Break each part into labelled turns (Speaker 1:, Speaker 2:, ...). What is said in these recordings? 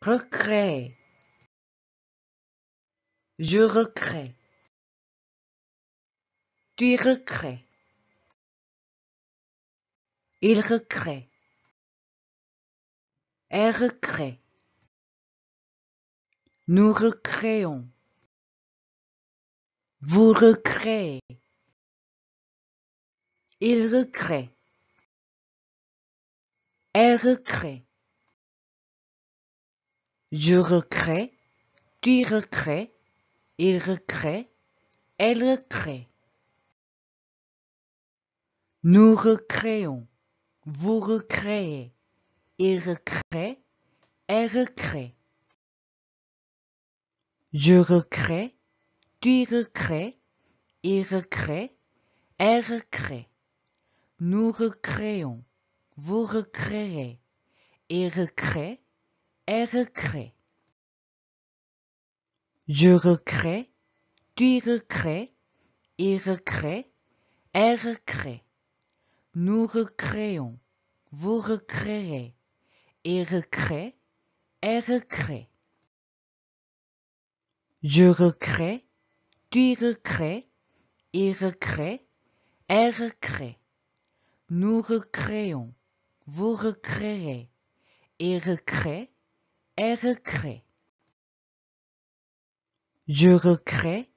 Speaker 1: Recrée. Je recrée. Tu recrées. Il recrée. Elle recrée. Nous recréons. Vous recréez. Il recrée. Elle recrée. Je recrée. Tu recrées. Il recrée. Elle recrée. Nous recréons. Vous recréez. Il recrée. Elle recrée. Je recrée. Tu recrées. Il recrée. Elle recrée. Nous recréons. Vous recréez. Il recrée. Elle recrée. Je recrée. Tu recrées. Il recrée. Elle recrée. Nous recréons. Vous recréez. Il recrée. Elle recrée. Je recrée. Tu recrées. Il recrée. Elle recrée. Nous recréons. Vous recréez. Il recrée. Elle recrée. Je recrée.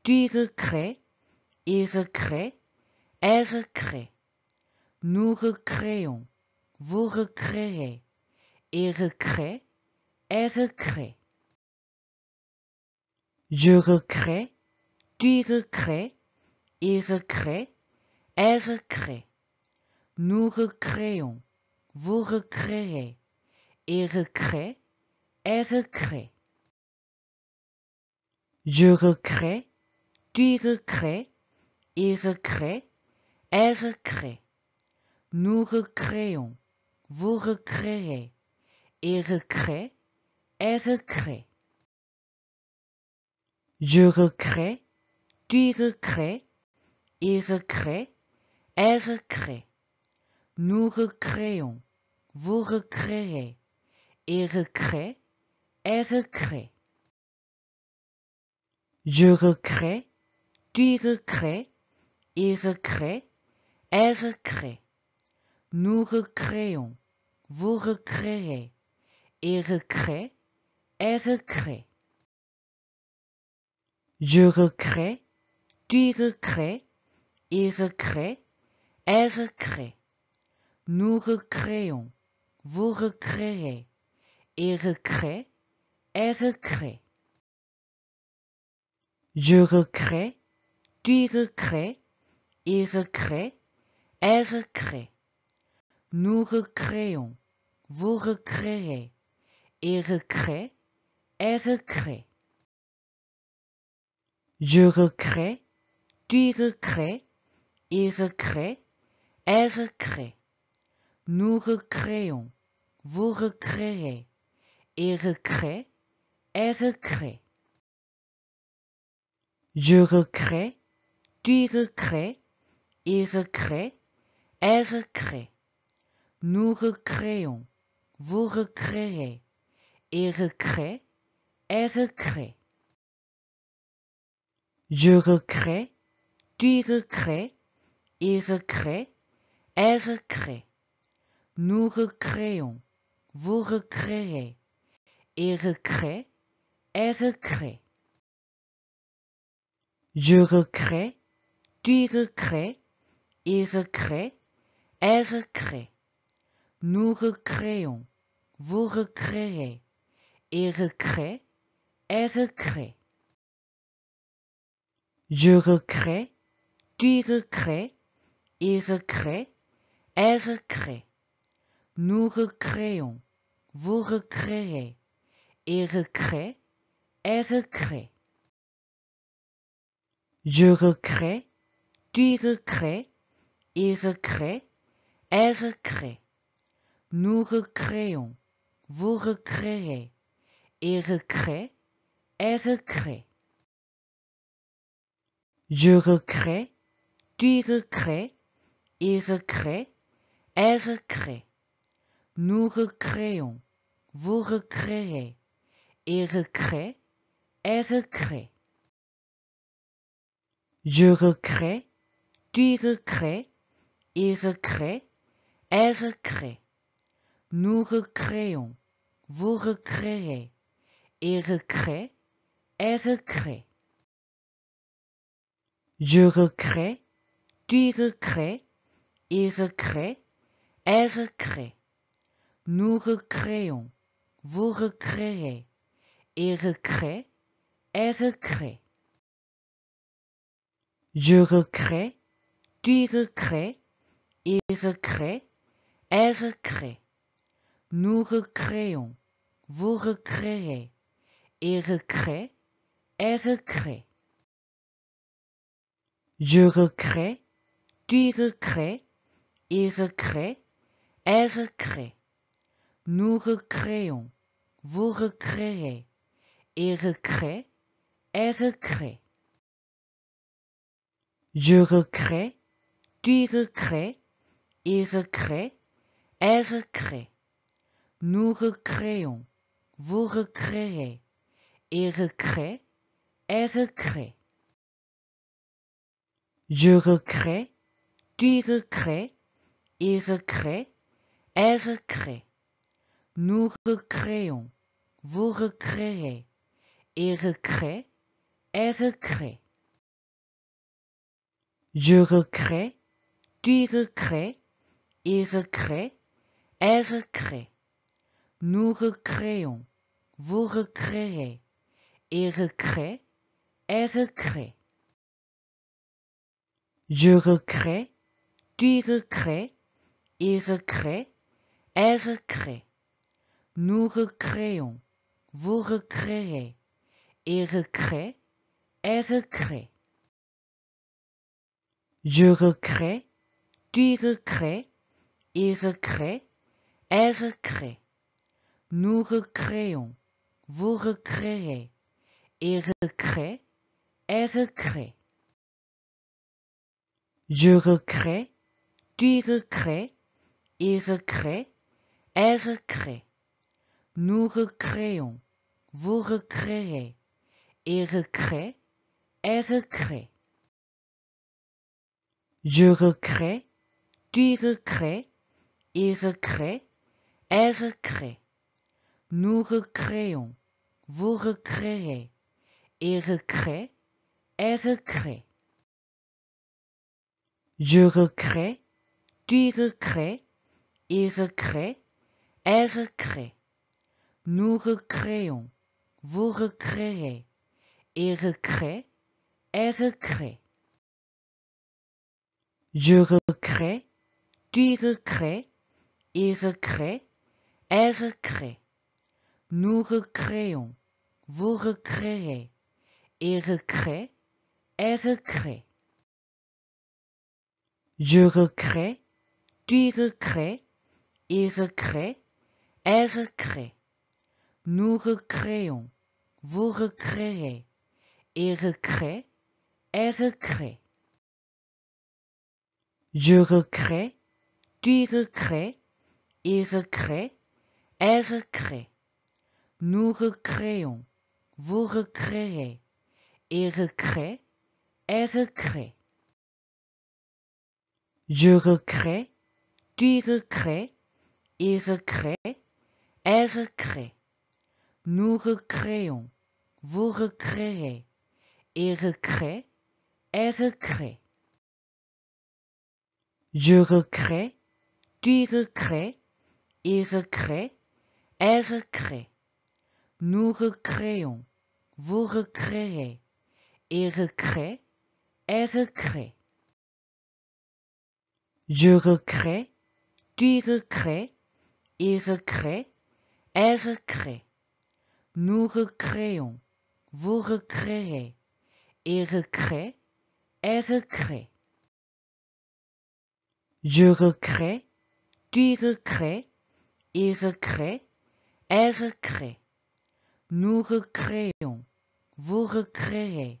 Speaker 1: Tu recrées. Il recrée. Elle recrée. Nous recréons. Vous recréez. Il recrée. Elle recrée. Je recrée. Tu recrées. Il recrée. Elle recrée. Nous recréons. Vous recréez. Il recrée. Elle recrée. Je recrée. Tu recrées. Il recrée. Elle recrée. Nous recréons. Vous recréez. Il recrée. Elle recrée. Je recrée. Tu recrées. Il recrée. Elle recrée. Nous recréons. Vous recréez. Il recrée. Elle recrée. Je recrée. Tu recrées. Il recrée. Elle recrée. Nous recréons. Vous recréez. Il recrée. Elle recrée. Je recrée. Tu recrées. Il recrée. Elle recrée. Nous recréons. Vous recréez. Il recrée. Elle recrée. Je recrée. Tu recrées. Il recrée. Elle recrée. Nous recréons. Vous recréez. Il recrée. Elle recrée. Je recrée. Tu recrées. Il recrée. Elle recrée. Nous recréons. Vous recréez. Il recrée. Elle recrée. Je recrée. Tu recrées. Il recrée. Elle recrée. Nous recréons. Vous recréez. Il recrée. Elle recrée. Je recrée. Tu recrées. Il recrée. Elle recrée. Nous recréons. Vous recréez. Il recrée. Elle recrée. Je recrée. Tu recrées. Il recrée. Elle recrée. Nous recréons. Vous recréez. Il recrée. Elle recrée. Je recrée. Tu recrées. Il recrée. Elle recrée. Nous recréons. Vous recréez. Il recrée. Elle recrée. Je recrée. Tu recrées. Il recrée. Elle recrée. Nous recréons. Vous recréez. Il recrée. Elle recrée. Je recrée. Tu recrées. Il recrée. Elle recrée. Nous recréons. vous recréerez, et recrée, elle recrée. Je recrée, tu recrées, il recrée, elle recrée. Nous recréons, vous recréerez, il recrée, elle recrée. Je recrée, tu recrées, il recrée, elle recrée. Nous recréons, vous recréerez, il recrée, elle recrée. Je recrée, tu recrées, il recrée, elle recrée. Nous recréons, vous recréerez, il recrée, elle recrée. Je recrée, tu recrées, il recrée, elle recrée. Nous recréons, vous recréerez, il recrée, elle recrée. Je recrée, tu recrées, il recrée, elle recrée. Nous recréons, vous recréerez, il recrée, elle recrée. Je recrée, tu recrées, il recrée, elle recrée. Nous recréons, vous recréerez, il recrée, elle recrée. Je recrée, tu recrées, il recrée, elle recrée. Nous recréons, vous recréerez, il recrée, elle recrée. Je recrée, tu recrées, il recrée, elle recrée. Nous recréons, vous recréerez, il recrée, elle recrée. Je recrée, tu recrées, il recrée, elle recrée. Nous recréons, vous recréerez, il recrée, elle recrée. Je recrée, tu recrées, il recrée, elle recrée. Nous recréons, vous recréerez, il recrée, elle recrée. Je recrée, tu recrées, il recrée, elle recrée. Nous recréons, vous recréerez, il recrée, elle recrée. Je recrée, tu recrées, il recrée, elle recrée. Nous recréons, vous recréerez, il recrée, elle recrée. Je recrée, tu recrées, il recrée, elle recrée. Nous recréons, vous recréerez, il recrée, elle recrée. Je recrée, tu recrées, il recrée, elle recrée. Nous recréons, vous recréerez, il recrée, elle recrée. Je recrée, tu recrées, il recrée, elle recrée. Nous recréons, vous recréerez, il recrée, elle recrée. Je recrée, tu recrées, il recrée, elle recrée. Nous recréons, vous recréerez, il recrée, elle recrée. Je recrée, tu recrées, il recrée, elle recrée. Nous recréons, vous recréerez, il recrée, elle recrée. Je recrée, tu recrées, il recrée, elle recrée. Nous recréons, vous recréerez, il recrée, elle recrée. Je recrée, tu recrées, il recrée, elle recrée. Nous recréons, vous recréerez,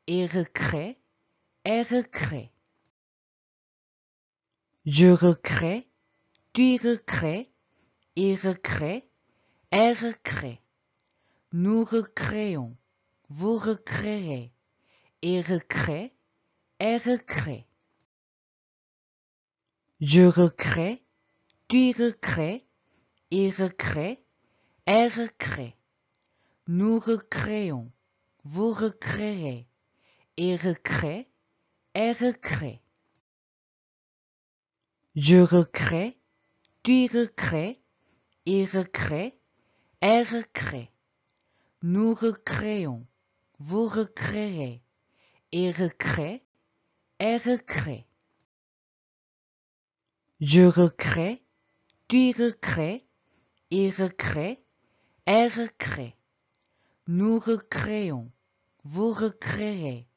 Speaker 1: il recrée, elle recrée. Je recrée, tu recrées, il recrée, elle recrée. Nous recréons, vous recréez. Il recrée, elle recrée. Je recrée, tu recrées, il recrée, elle recrée. Nous recréons, vous recréez. Il recrée, elle recrée. Je recrée, tu recrées, il recrée, elle recrée. Nous recréons, vous recréez. Il recrée, elle recrée. Je recrée, tu recrées, il recrée, elle recrée. Nous recréons, vous recréez.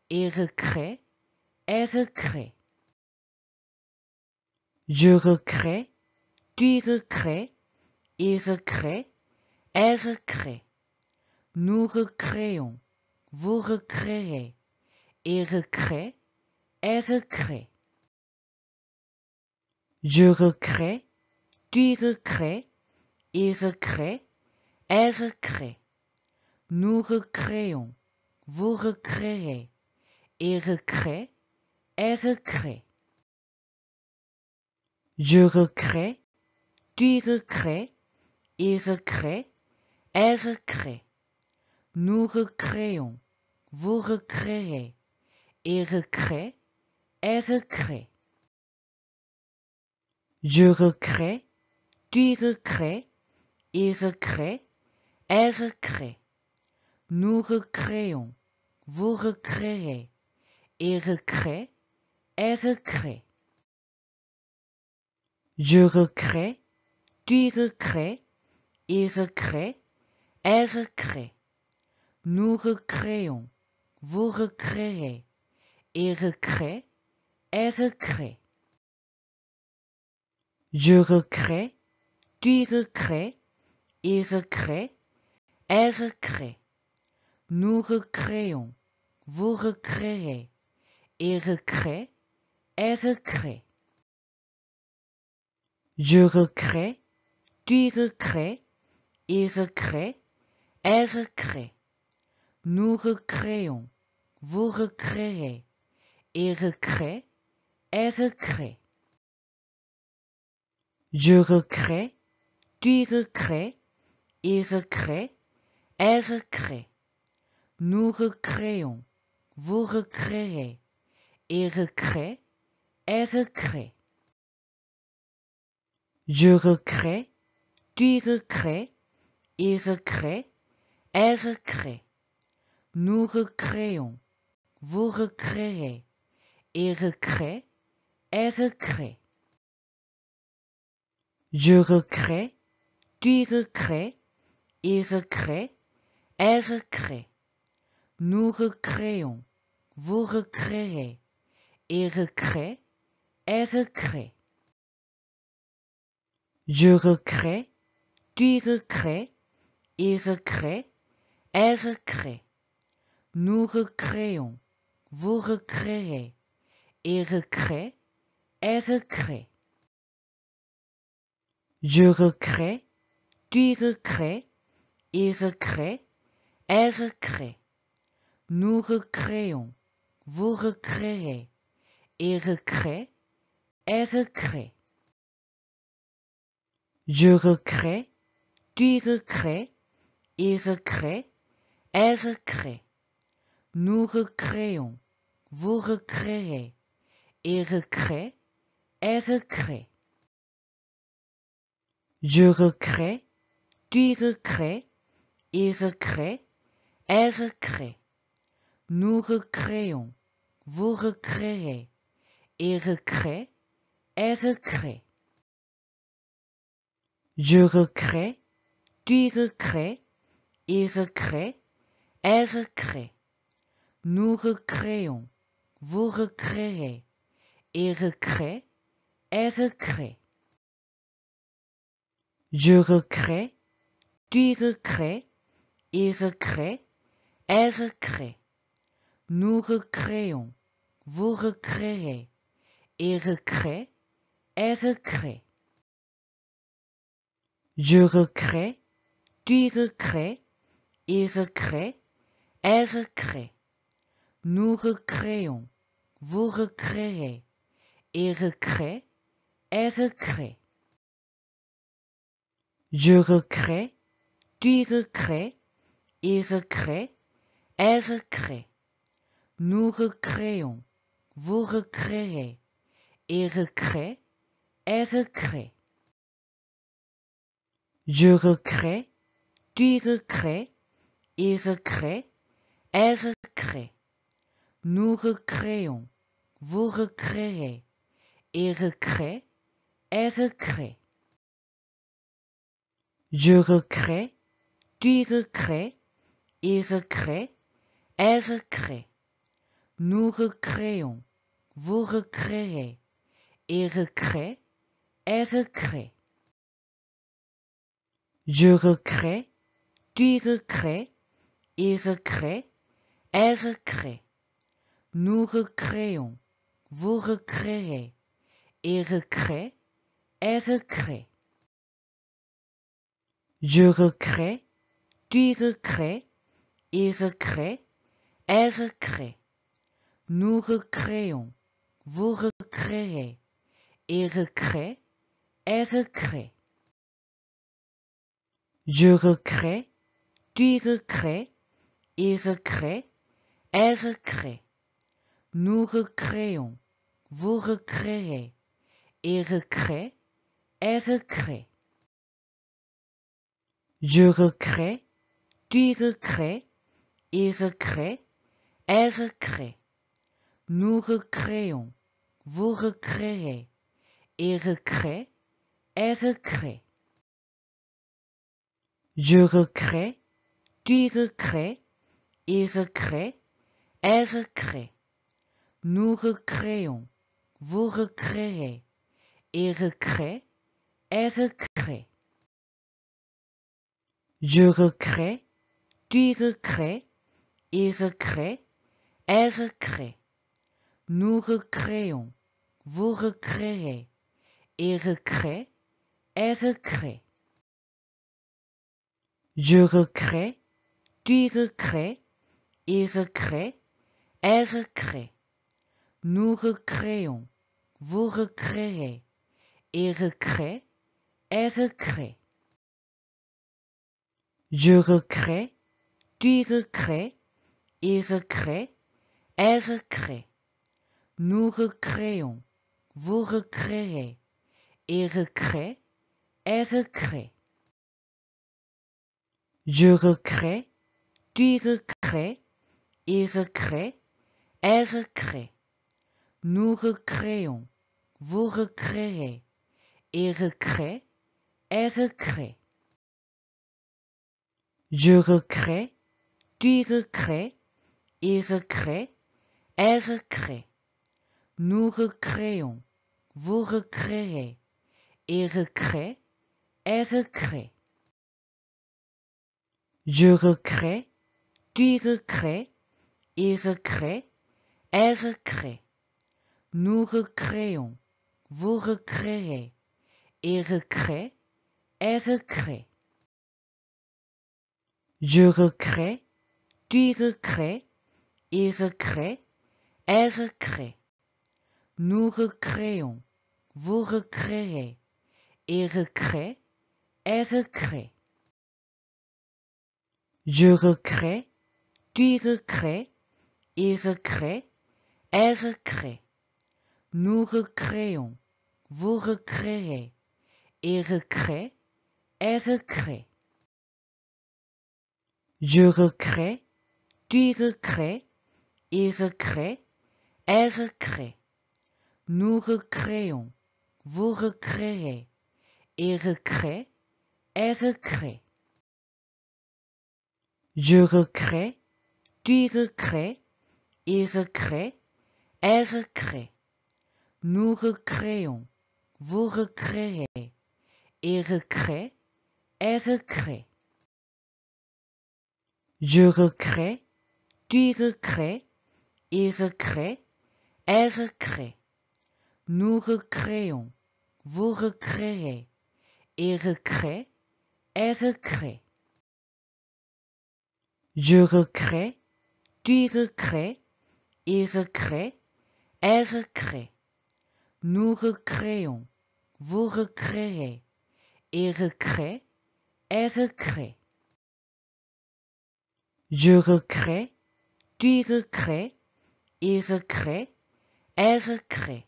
Speaker 1: Il recrée, elle recrée. Je recrée, tu recrées, il recrée, elle recrée. Nous recréons, vous recréez. Il recrée, elle recrée. Je recrée, tu recrées, il recrée, elle recrée. Nous recréons, vous recréez. Il recrée, elle recrée. Je recrée, tu recrées, il recrée, elle recrée. Nous recréons, vous recréez. Il recrée, elle recrée. Je recrée, tu recrées, il recrée, elle recrée. Nous recréons, vous recréez. Il recrée, elle recrée. Je recrée, tu recrées, il recrée, elle recrée. Nous recréons, vous recréez. Il recrée, elle recrée. Je recrée, tu recrées, il recrée, elle recrée. Nous recréons, vous recréez. Il recrée, elle recrée. Je recrée, tu recrées, il recrée, elle recrée. Nous recréons, vous recréez. Il recrée, elle recrée. Je recrée, tu recrées, il recrée, elle recrée. Nous recréons, vous recréez. Il recrée, elle recrée. Je recrée, tu recrées, il recrée, elle recrée. Nous recréons, vous recréez. Il recrée, elle recrée. Je recrée, tu recrées, il recrée, elle recrée. Nous recréons, vous recréez. Il recrée, elle recrée. Je recrée, tu recrées, il recrée, elle recrée. Nous recréons, vous recréez. Il recrée, elle recrée. Je recrée, tu recrées, il recrée, elle recrée. Nous recréons, vous recréez. Il recrée, elle recrée. Je recrée, tu recrées, il recrée, elle recrée. Nous recréons, vous recréez. Il recrée, elle recrée. Je recrée, tu recrées, il recrée, elle recrée. Nous recréons, vous recréez. Il recrée, elle recrée. Je recrée, tu recrées, il recrée, elle recrée. Nous recréons, vous recréez. Il recrée, elle recrée. Je recrée, tu recrées, il recrée, elle recrée. Nous recréons, vous recréez. Il recrée, elle recrée. Je recrée, tu recrées, il recrée, elle recrée. Nous recréons, vous recréez, il recrée, elle recrée. Je recrée, tu recrées, il recrée, elle recrée. Nous recréons, vous recréez, il recrée, elle recrée. Je recrée, tu recrées, il recrée, elle recrée. Nous recréons, vous recréez, il recrée, elle recrée. Je recrée, tu recrées, il recrée, elle recrée. Nous recréons, vous recréez, il recrée, elle recrée. Je recrée, tu recrées, il recrée, elle recrée. Nous recréons, vous recréez, il recrée, elle recrée. Je recrée, tu recrées, il recrée, elle recrée. Nous recréons, vous recréez, il recrée, elle recrée. Je recrée, tu recrées, il recrée, elle recrée. Nous recréons, vous recréez, il recrée, elle recrée. Je recrée, tu recrées, il recrée, elle recrée. Nous recréons, vous recréez, il recrée, elle recrée. Je recrée, tu recrées, il recrée, elle recrée. Nous recréons, vous recréez, il recrée, elle recrée. Je recrée, tu recrées, il recrée, elle recrée. Nous recréons, vous recréez, il recrée, elle recrée. Je recrée, tu recrées, il recrée, elle recrée. Nous recréons, vous recréez, il recrée, elle recrée. Je recrée, tu recrées, il recrée, elle recrée. Nous recréons, vous recréez, il recrée, elle recrée. Je recrée, tu recrées, il recrée, elle recrée. Nous recréons, vous recréez, il recrée, elle recrée. Je recrée, tu recrées, il recrée, elle recrée. Nous recréons, vous recréez, il recrée, elle recrée. Je recrée, tu recrées, il recrée, elle recrée. Nous recréons, vous recréez, il recrée, elle recrée. Je recrée, tu recrées, il recrée, elle recrée. Nous recréons, vous recréez, il recrée, elle recrée. Je recrée, tu recrées, il recrée, elle recrée. Nous recréons, vous recréez, il recrée, elle recrée. Je recrée, tu recrées, il recrée, elle recrée. Nous recréons, vous recréez, il recrée, elle recrée. Je recrée, tu recrées, il recrée, elle recrée. Nous recréons, vous recréez, il recrée, elle recrée. Je recrée, tu recrées, il recrée, elle recrée. Nous recréons, vous recréez, il recrée, elle recrée. Je recrée, tu recrées, il recrée, elle recrée. Nous recréons, vous recréez, il recrée, elle recrée. Je recrée, tu recrées, il recrée, elle recrée.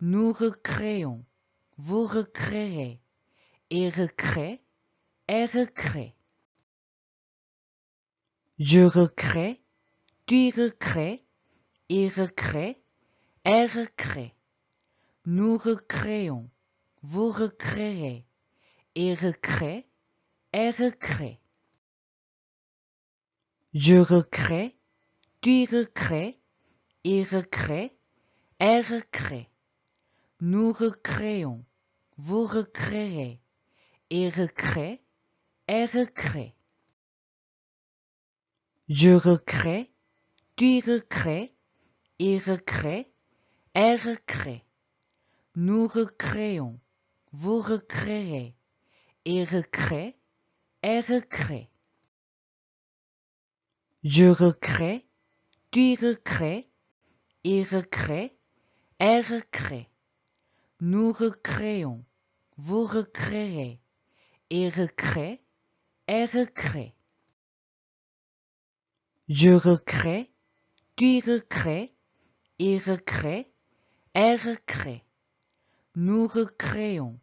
Speaker 1: Nous recréons, vous recréez, il recrée, elle recrée. Je recrée, tu recrées, il recrée, elle recrée. Nous recréons, vous recréez, il recrée, elle recrée. Je recrée, tu recrées, il recrée, elle recrée. Nous recréons, vous recréez, il recrée, elle recrée. Je recrée, tu recrées, il recrée, elle recrée. Nous recréons, vous recréez, il recrée, elle recrée. Je recrée, tu recrées, il recrée, elle recrée. Nous recréons, vous recréez, il recrée, elle recrée. Je recrée, tu recrées, il recrée, elle recrée. Nous recréons,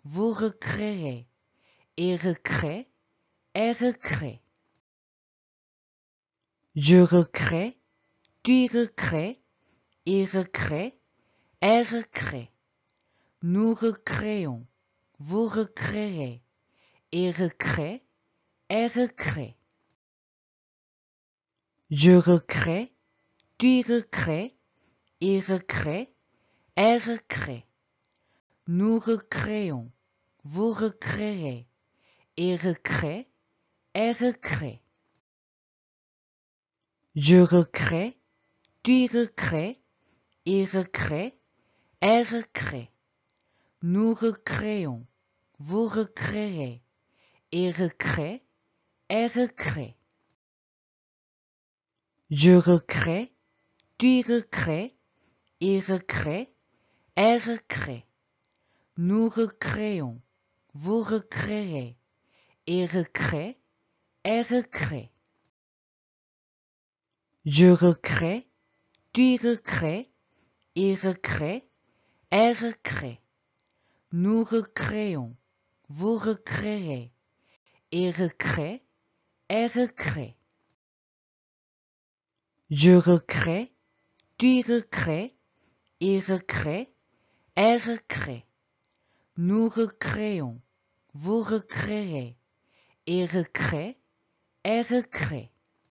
Speaker 1: vous recréez, il recrée, elle recrée. Je recrée, tu recrées, il recrée, elle recrée. Nous recréons, vous recréez, il recrée, elle recrée. Je recrée, tu recrées, il recrée, elle recrée. Nous recréons, vous recréez, il recrée, elle recrée. Je recrée, tu recrées, il recrée, elle recrée. Nous recréons, vous recréez, il recrée, elle recrée. Je recrée, tu recrées, il recrée, elle recrée. Nous recréons, vous recréez, il recrée, elle recrée. Je recrée, tu recrées, il recrée, elle recrée. Nous recréons, vous recréez, il recrée, elle recrée. Je recrée, tu recrées, il recrée, elle recrée. Nous recréons, vous recréez, il recrée, elle recrée.